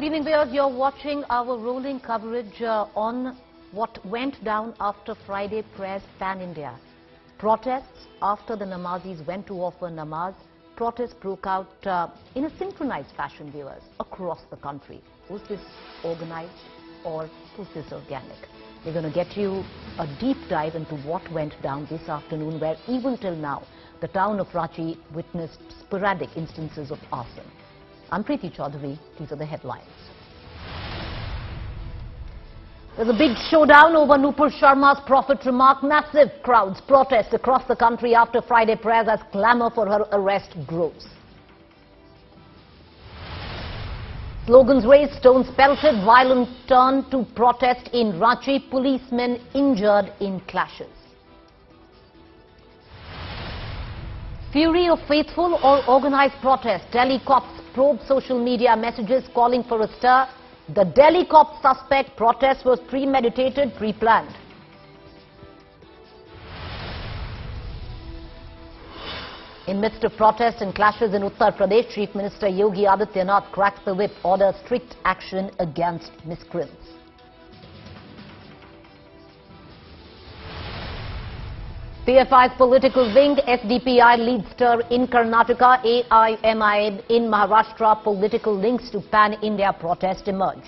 Good evening, viewers. You're watching our rolling coverage on what went down after Friday prayers pan-India. Protests after the namazis went to offer namaz. Protests broke out in a synchronized fashion, viewers, across the country. Was this organized or was this organic? We're going to get you a deep dive into what went down this afternoon, where even till now, the town of Ranchi witnessed sporadic instances of arson. I'm Preety Choudhary. These are the headlines. There's a big showdown over Nupur Sharma's prophet remark. Massive crowds protest across the country after Friday prayers as clamour for her arrest grows. Slogans raised, stones pelted, violent turn to protest in Ranchi. Policemen injured in clashes. Fury of faithful or organized protest. Delhi cops probe social media messages calling for a stir. The Delhi cops suspect protest was premeditated, pre-planned. In midst of protests and clashes in Uttar Pradesh, Chief Minister Yogi Adityanath cracks the whip, orders strict action against miscreants. PFI's political wing, SDPI leads stir in Karnataka, AIMI in Maharashtra. Political links to pan-India protest emerge.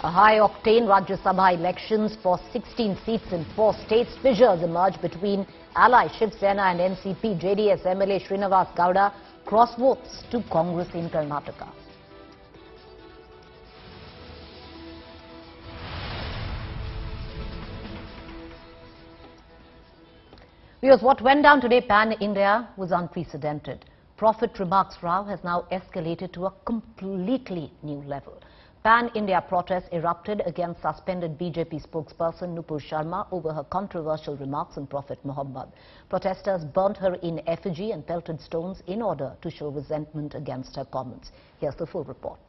A high-octane Rajya Sabha elections for 16 seats in 4 states. Fissures emerge between ally Shiv Sena and NCP. JDS MLA Srinivas Gowda cross votes to Congress in Karnataka. Because what went down today pan-India was unprecedented. Prophet remarks row has now escalated to a completely new level. Pan-India protests erupted against suspended BJP spokesperson Nupur Sharma over her controversial remarks on Prophet Muhammad. Protesters burnt her in effigy and pelted stones in order to show resentment against her comments. Here's the full report.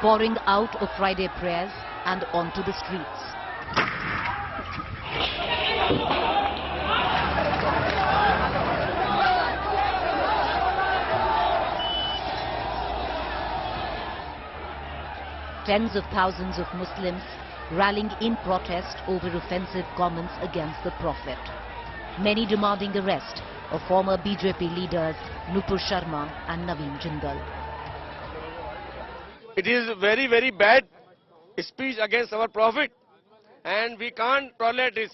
Pouring out of Friday prayers and onto the streets. Tens of thousands of Muslims rallying in protest over offensive comments against the Prophet. Many demanding arrest of former BJP leaders Nupur Sharma and Naveen Jindal. It is very, very bad speech against our prophet, and we can't tolerate this.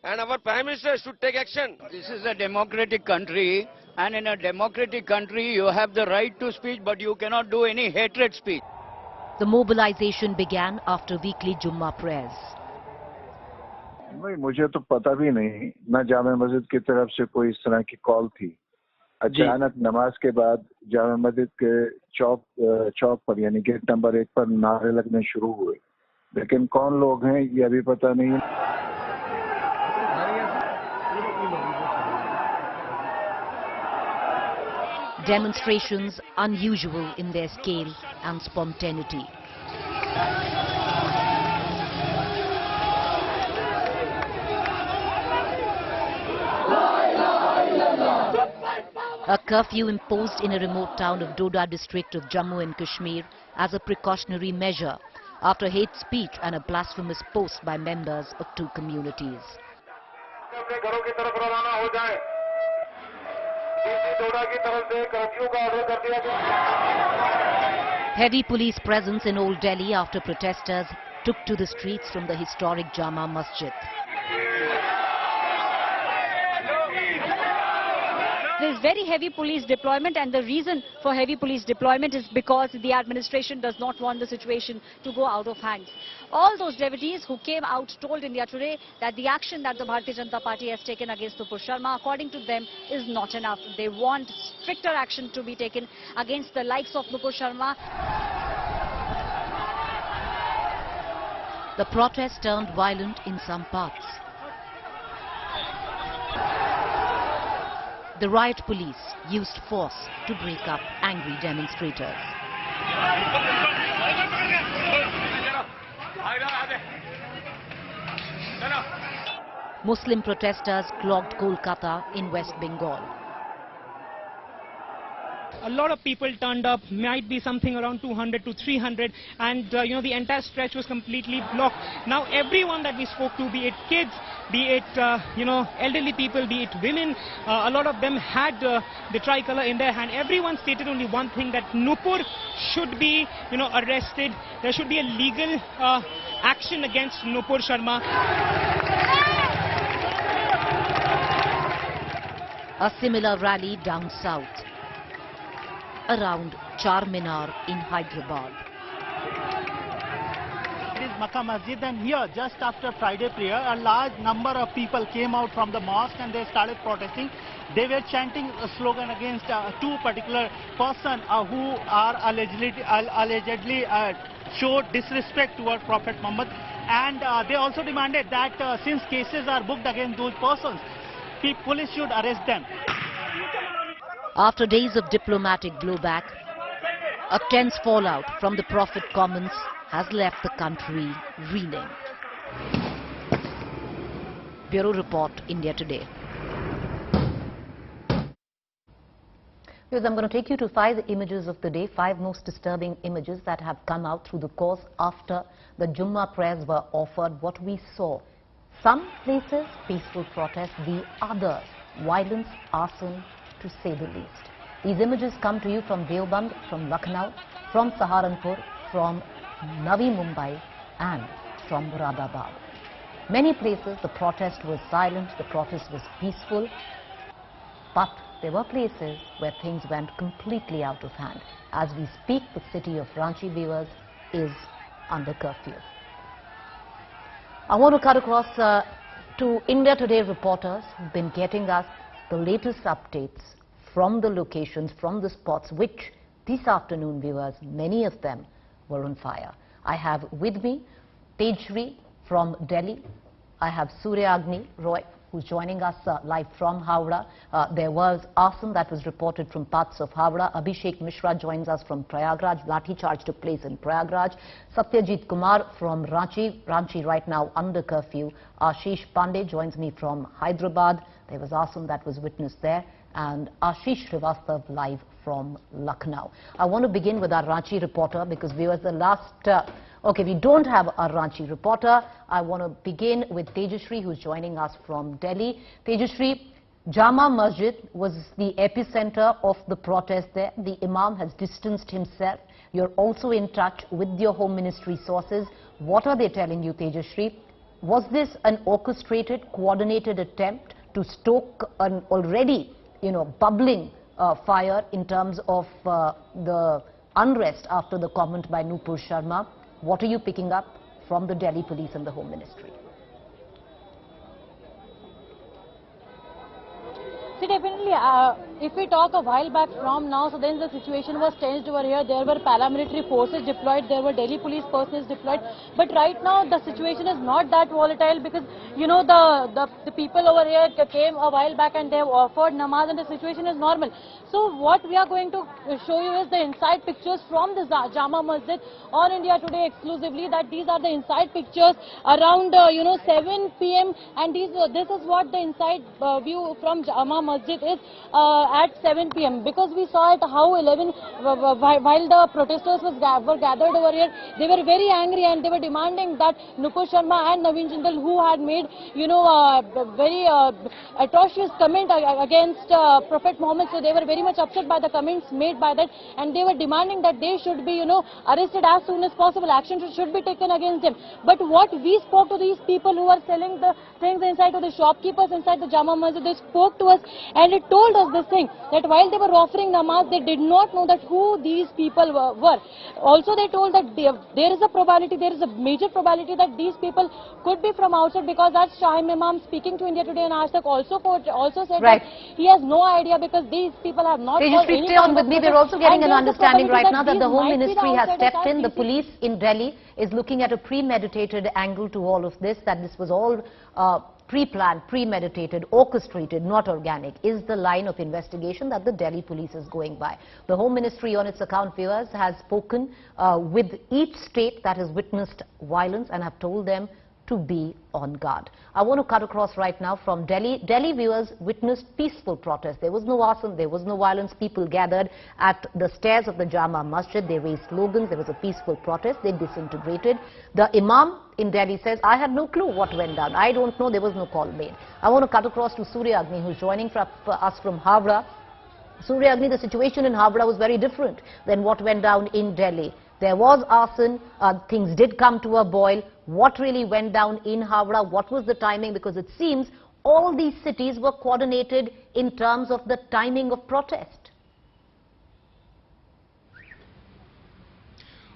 And our Prime Minister should take action. This is a democratic country, and in a democratic country you have the right to speech, but you cannot do any hatred speech. The mobilization began after weekly Juma prayers. भाई मुझे तो पता भी नहीं, न जामा मस्जिद की तरफ से कोई इस तरह की कॉल थी। अचानक नमाज के बाद जामा मस्जिद के चौक पर यानी गेट नंबर 1 पर नारे लगने शुरू हुए, लेकिन कौन लोग हैं ये अभी पता नहीं। Demonstrations unusual in their scale and spontaneity. A curfew imposed in a remote town of Doda district of Jammu and Kashmir as a precautionary measure after hate speech and a blasphemous post by members of 2 communities. Heavy police presence in Old Delhi after protesters took to the streets from the historic Jama Masjid. There is very heavy police deployment, and the reason for heavy police deployment is because the administration does not want the situation to go out of hand. All those devotees who came out told India Today that the action that the Bharatiya Janata Party has taken against Nupur Sharma, according to them, is not enough. They want stricter action to be taken against the likes of Nupur Sharma. The protest turned violent in some parts. The riot police used force to break up angry demonstrators. Muslim protesters clogged Kolkata in West Bengal. A lot of people turned up, might be something around 200 to 300, and the entire stretch was completely blocked. Now everyone that we spoke to, be it kids, be it elderly people, be it women, a lot of them had the tricolour in their hand. Everyone stated only one thing, that Nupur should be arrested. There should be a legal action against Nupur Sharma. A similar rally down south, around Charminar in Hyderabad. It is Masjid, and here just after Friday prayer, a large number of people came out from the mosque and they started protesting. They were chanting a slogan against two particular persons who are allegedly showed disrespect toward Prophet Muhammad, and they also demanded that since cases are booked against those persons, the police should arrest them. After days of diplomatic blowback, a tense fallout from the Prophet comments has left the country reeling. Bureau Report, India Today. Because I'm going to take you to 5 images of the day, 5 most disturbing images that have come out through the course after the Jama prayers were offered. What we saw, some places peaceful protest, the others violence, arson, to say the least. These images come to you from Deoband, from Lucknow, from Saharanpur, from Navi Mumbai and from Muradabad. Many places the protest was silent, the protest was peaceful, but there were places where things went completely out of hand. As we speak, the city of Ranchi, viewers, is under curfew. I want to cut across to India Today reporters who've been getting us the latest updates from the locations, from the spots, which this afternoon, viewers, many of them were on fire. I have with me Tejshri from Delhi. I have Suryagni Roy, who's joining us live from Howrah. There was arson that was reported from parts of Howrah. Abhishek Mishra joins us from Prayagraj. Lathi charge took place in Prayagraj. Satyajit Kumar from Ranchi right now under curfew. Ashish Pandey joins me from Hyderabad. There was arson that was witnessed there. And Ashish Srivastav live from Lucknow. I want to begin with our Ranchi reporter because viewers, the last... okay, we don't have a Ranchi reporter. I want to begin with Tejshri, who's joining us from Delhi. Tejshri, Jama Masjid was the epicenter of the protest there. The Imam has distanced himself. You're also in touch with your Home Ministry sources. What are they telling you, Tejshri? Was this an orchestrated, coordinated attempt to stoke an already, bubbling fire in terms of the unrest after the comment by Nupur Sharma? What are you picking up from the Delhi police and the Home Ministry? See, definitely, if we talk a while back from now, so then the situation was changed over here. There were paramilitary forces deployed, there were Delhi police personnel deployed. But right now, the situation is not that volatile because, the people over here came a while back and they have offered namaz and the situation is normal. So what we are going to show you is the inside pictures from the Jama Masjid on India Today exclusively, that these are the inside pictures around 7 p.m. and this is what the inside view from Jama Masjid is at 7 p.m. because we saw at how 11 while the protesters were gathered over here, they were very angry and they were demanding that Nupur Sharma and Naveen Jindal, who had made very atrocious comment against Prophet Muhammad, so they were very much upset by the comments made by that, and they were demanding that they should be arrested as soon as possible. Action should be taken against them. But what we spoke to these people who are selling the things inside, to the shopkeepers inside the Jama Masjid, they spoke to us and they told us this thing, that while they were offering namaz, they did not know that who these people were. Also they told that there is a probability, there is a major probability that these people could be from outside, because as Shahim Imam speaking to India Today and Ashtak also said that he has no idea because these people have not... Tejshri, stay on with me. We're also getting an understanding right now that the Home Ministry has stepped in. The police in Delhi is looking at a premeditated angle to all of this, that this was all pre-planned, premeditated, orchestrated, not organic, is the line of investigation that the Delhi police is going by. The Home Ministry on its account, viewers, has spoken with each state that has witnessed violence and have told them to be on guard. I want to cut across right now from Delhi. Delhi viewers witnessed peaceful protests. There was no arson, there was no violence. People gathered at the stairs of the Jama Masjid. They raised slogans. There was a peaceful protest. They disintegrated. The Imam in Delhi says, I had no clue what went down. I don't know. There was no call made. I want to cut across to Surya Agni, who's joining us from Howrah. Surya Agni, the situation in Howrah was very different than what went down in Delhi. There was arson, things did come to a boil. What really went down in Howrah? What was the timing? Because it seems all these cities were coordinated in terms of the timing of protest.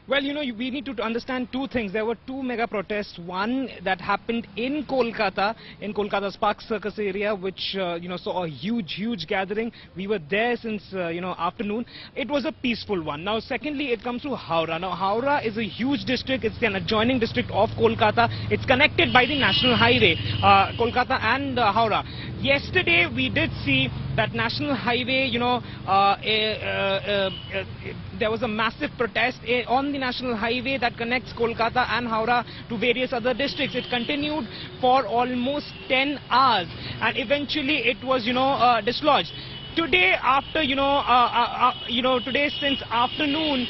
Well, you know, we need to understand two things. There were two mega protests. One that happened in Kolkata's Park Circus area, which, you know, saw a huge gathering. We were there since, you know, afternoon. It was a peaceful one. Now, secondly, it comes to Howrah. Now, Howrah is a huge district. It's an adjoining district of Kolkata. It's connected by the national highway, Kolkata and Howrah. Yesterday, we did see that national highway, you know, there was a massive protest on the national highway that connects Kolkata and Howrah to various other districts. It continued for almost 10 hours and eventually it was, you know, dislodged. Today, after, today since afternoon,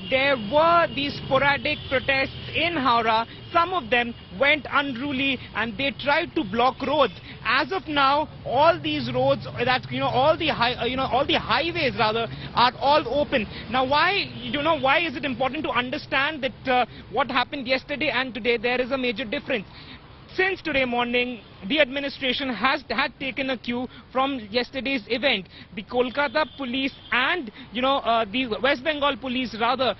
there were these sporadic protests in Howrah. Some of them went unruly and they tried to block roads. As of now, all these roads, all the highways rather, are all open. Now, why is it important to understand that what happened yesterday and today? There is a major difference. Since today morning, the administration had taken a cue from yesterday's event. The Kolkata police and, the West Bengal police rather,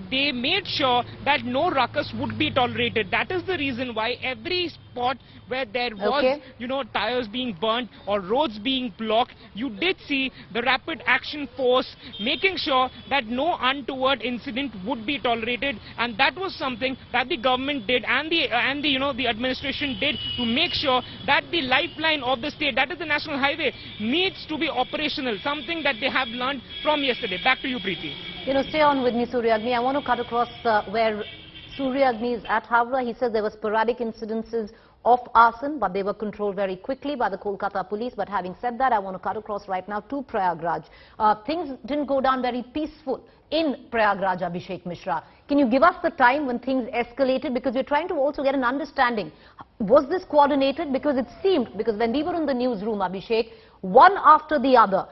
they made sure that no ruckus would be tolerated. That is the reason why every spot where there was, tires being burnt or roads being blocked, you did see the rapid action force making sure that no untoward incident would be tolerated. And that was something that the government did and the administration did to make sure that the lifeline of the state, that is the national highway, needs to be operational, something that they have learned from yesterday. Back to you, Preeti. Stay on with me, Surya Agni. I want to cut across where Surya Agni is at Howrah. He says there were sporadic incidences of arson, but they were controlled very quickly by the Kolkata police. But having said that, I want to cut across right now to Prayagraj. Things didn't go down very peaceful in Prayagraj, Abhishek Mishra. Can you give us the time when things escalated? Because we're trying to also get an understanding. Was this coordinated? Because it seemed, because when we were in the newsroom, Abhishek, one after the other,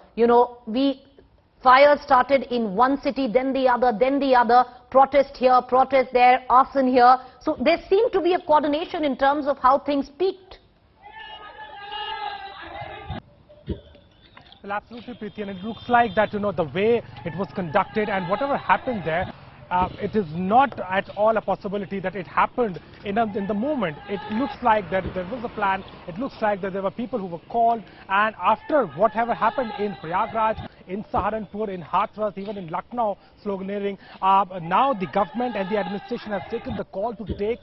fires started in one city, then the other, protest here, protest there, arson here. So there seemed to be a coordination in terms of how things peaked. Well, absolutely, Preeti, and it looks like that, the way it was conducted and whatever happened there, it is not at all a possibility that it happened in the moment. It looks like that there was a plan. It looks like that there were people who were called, and after whatever happened in Prayagraj, in Saharanpur, in Hathras, even in Lucknow, sloganeering, now the government and the administration has taken the call to take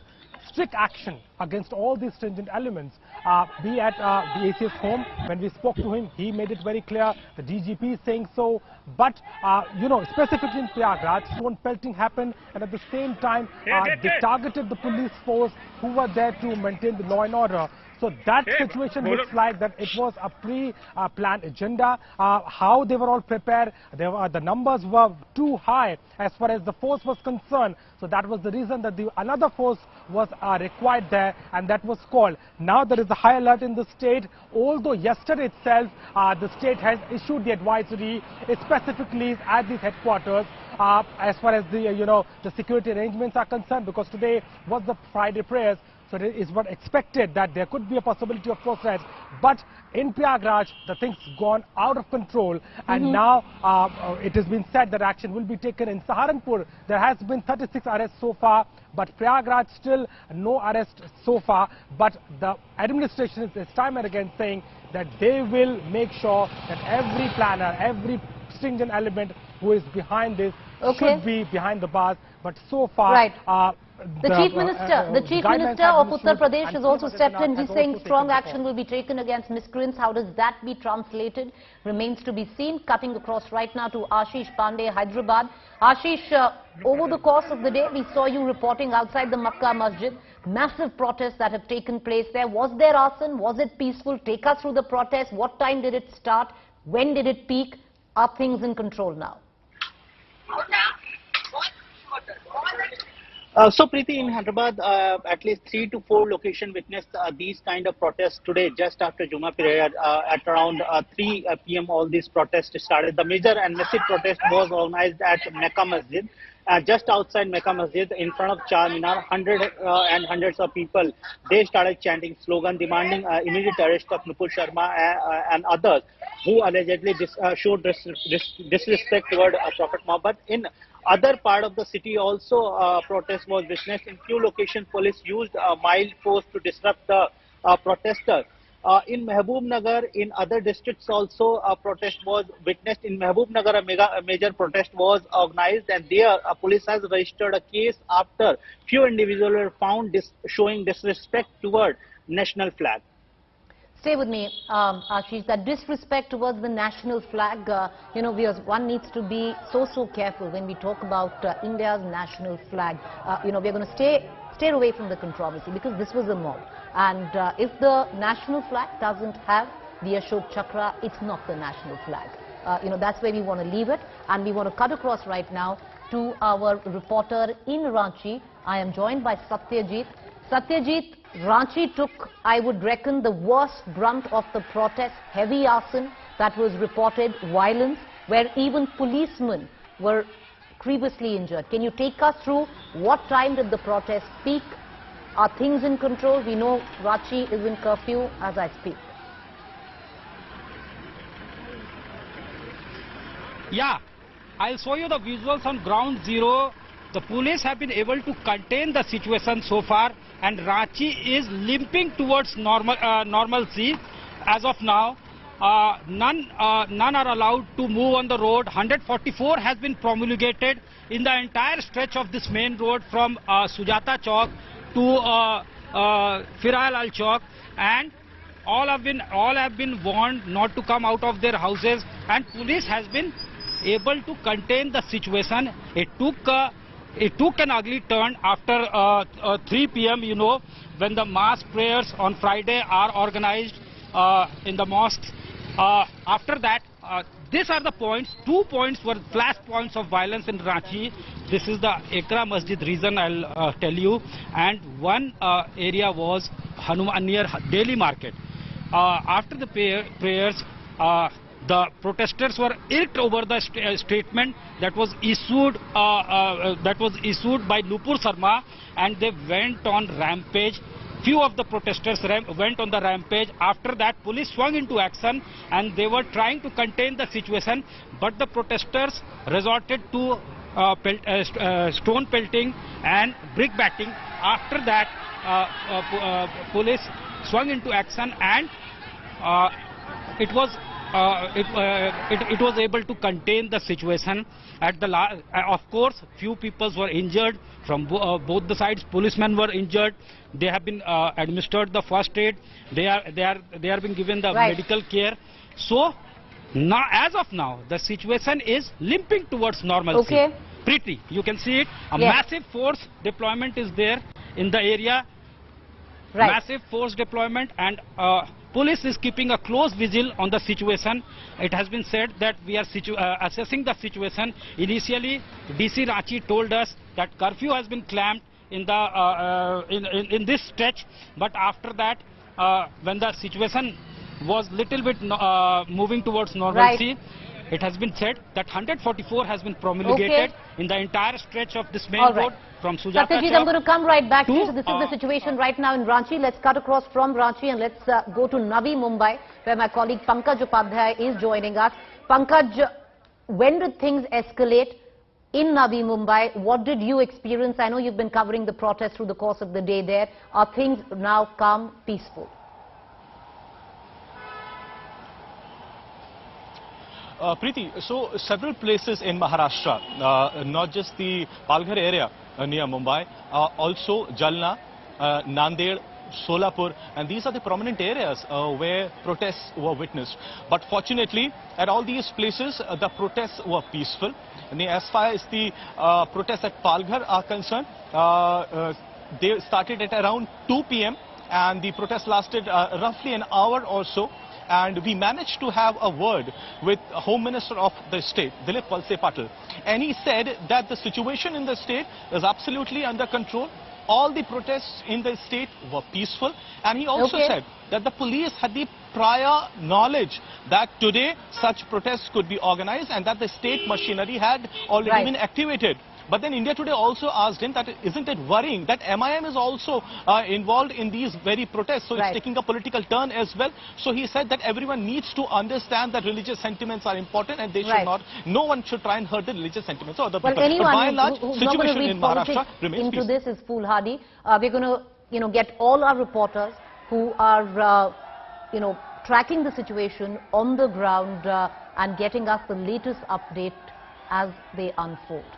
strict action against all these stringent elements. Be at the ACS home, when we spoke to him, he made it very clear. The DGP is saying so. But, specifically in Prayagraj, stone pelting happened, and at the same time, they targeted the police force who were there to maintain the law and order. So that situation looks like that it was a pre-planned agenda. How they were all prepared, the numbers were too high as far as the force was concerned. So that was the reason that another force was required there, and that was called. Now there is a high alert in the state, although yesterday itself the state has issued the advisory specifically at these headquarters as far as the security arrangements are concerned, because today was the Friday prayers. So it is what expected that there could be a possibility of protests. But in Prayagraj, the things gone out of control. And now it has been said that action will be taken in Saharanpur. There has been 36 arrests so far. But Prayagraj still no arrest so far. But the administration is time and again saying that they will make sure that every planner, every stringent element who is behind this should be behind the bars. But so far, The Chief Minister of Uttar Pradesh has also stepped in. He's saying strong action will be taken against miscreants. How does that be translated? Remains to be seen. Cutting across right now to Ashish Pandey, Hyderabad. Ashish, over the course of the day, we saw you reporting outside the Makkah Masjid. Massive protests that have taken place there. Was there arson? Was it peaceful? Take us through the protest. What time did it start? When did it peak? Are things in control now? So Preeti, in Hyderabad, at least 3 to 4 locations witnessed these kind of protests today, just after Jama prayer. At around 3 p.m. all these protests started. The major and massive protest was organized at Mecca Masjid. Just outside Mecca Masjid, in front of Charminar, hundreds of people, they started chanting slogan demanding immediate arrest of Nupur Sharma and others who allegedly showed disrespect toward Prophet Muhammad. In other part of the city also protest was witnessed. In few locations, police used mild force to disrupt the protesters. In Mehboob Nagar, in other districts also a protest was witnessed. In Mehboob Nagar, a major protest was organized, and there police has registered a case after few individuals were found showing disrespect toward national flag. Stay with me, Ashish. That disrespect towards the national flag, one needs to be so careful when we talk about India's national flag. We're going to stay away from the controversy because this was a mob. And if the national flag doesn't have the Ashok Chakra, it's not the national flag. That's where we want to leave it. And we want to cut across right now to our reporter in Ranchi. I am joined by Satyajit. Satyajit, Ranchi took, I would reckon, the worst brunt of the protest. Heavy arson that was reported, violence, where even policemen were grievously injured. Can you take us through what time did the protest peak? Are things in control? We know Ranchi is in curfew as I speak. Yeah, I'll show you the visuals on ground zero. The police have been able to contain the situation so far, and Ranchi is limping towards normalcy as of now. None are allowed to move on the road. 144 has been promulgated in the entire stretch of this main road from Sujata Chowk to Firal Al Chowk, and all have been warned not to come out of their houses, and police has been able to contain the situation. It took an ugly turn after 3 p.m. When the mass prayers on Friday are organized in the mosques. After that, these are the points. 2 points were flash points of violence in Ranchi. This is the Ekra Masjid region, I'll tell you. And one area was Hanuman near Delhi Market. After the prayers, the protesters were irked over the statement that was issued by Nupur Sharma, and they went on rampage. Few of the protesters went on the rampage. After that, police swung into action and they were trying to contain the situation, but the protesters resorted to stone pelting and brick batting. After that, police swung into action, and it was able to contain the situation. Of course, few people were injured from both the sides. Policemen were injured. They have been administered the first aid. They are being given the medical care. So now, as of now, the situation is limping towards normalcy. Okay. Preety, you can see it. A massive force deployment is there in the area. Massive force deployment, and police is keeping a close vigil on the situation. It has been said that we are assessing the situation. Initially, DC Ranchi told us that curfew has been clamped in the in this stretch, but after that, when the situation was little bit moving towards normalcy, it has been said that 144 has been promulgated in the entire stretch of this main road from Sujata Satyajit, I'm going to come right back to you. So this is the situation right now in Ranchi. Let's cut across from Ranchi and let's go to Navi Mumbai, where my colleague Pankaj Upadhyay is joining us. Pankaj, when did things escalate in Navi Mumbai? What did you experience? I know you've been covering the protest through the course of the day there. Are things now calm, peaceful? Preety, so several places in Maharashtra, not just the Palghar area near Mumbai, also Jalna, Nanded, Solapur, and these are the prominent areas where protests were witnessed. But fortunately, at all these places, the protests were peaceful. And as far as the protests at Palghar are concerned, they started at around 2 p.m. and the protest lasted roughly an hour or so. And we managed to have a word with Home Minister of the state, Dilip Walse Patil. And he said that the situation in the state is absolutely under control. All the protests in the state were peaceful. And he also said that the police had the prior knowledge that today such protests could be organized and that the state machinery had already been activated. But then India Today also asked him that isn't it worrying that MIM is also involved in these very protests, so it's taking a political turn as well. So he said that everyone needs to understand that religious sentiments are important and they should not, no one should try and hurt the religious sentiments of other people. Anyone but by and large, who's situation not going to in Maharashtra remains into peaceful. this is foolhardy. We're going to, get all our reporters who are, tracking the situation on the ground and getting us the latest update as they unfold.